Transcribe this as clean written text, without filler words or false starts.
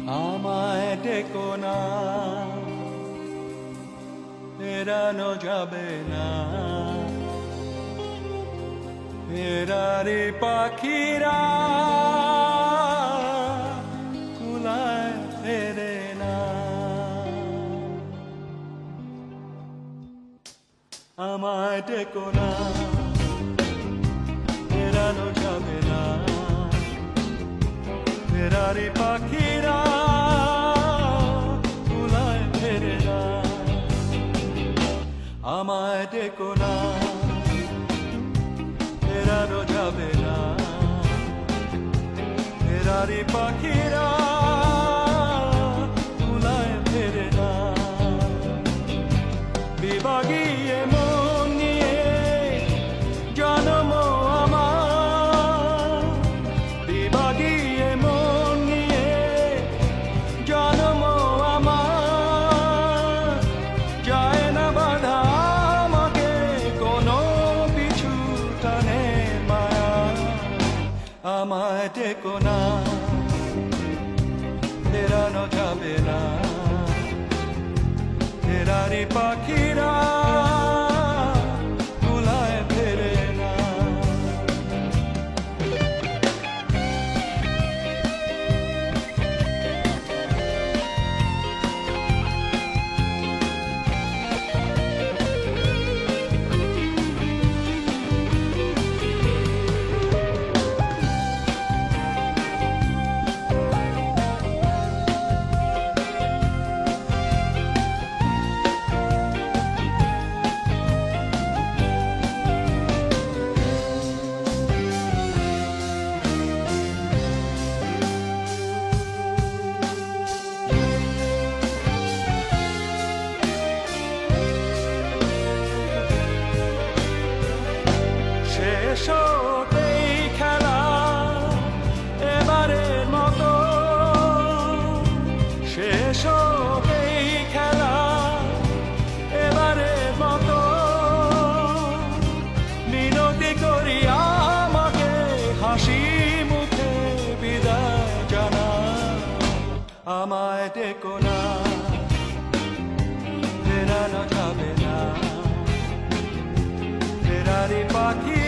আমায় ডেকো না, এড়ানো যাবে না। ফেরারি পাখিরা কুলায় ফেরে না। আমায় ডেকো না, এড়ানো যাবে না। ফেরারি পাখিরা কুলায় ফেরে না। আমায় ডেকো না, এড়ানো যাবে না। ফেরারি পাখিরা কুলায় ফেরে না। বিভাগীয় মন নিয়ে জন্ম আমার, বিভাগীয় মন নিয়ে জন্ম আমার। যায় না বাধা আমাকে কোনো পিছু টানে মায়া। আমায় ডেকো না, ফেরানো যাবে না। ফেরারি পাখিরা কুলায় ফেরে না। শেষ হোক এই খেলা এবারের মতো, শেষ হোক এই খেলা এবারের মতো। মিনতি করি আমাকে হাসি মুখে বিদায় জানা। আমায় ডেকো না, ফেরানো যাবে না। ফেরারি পাখি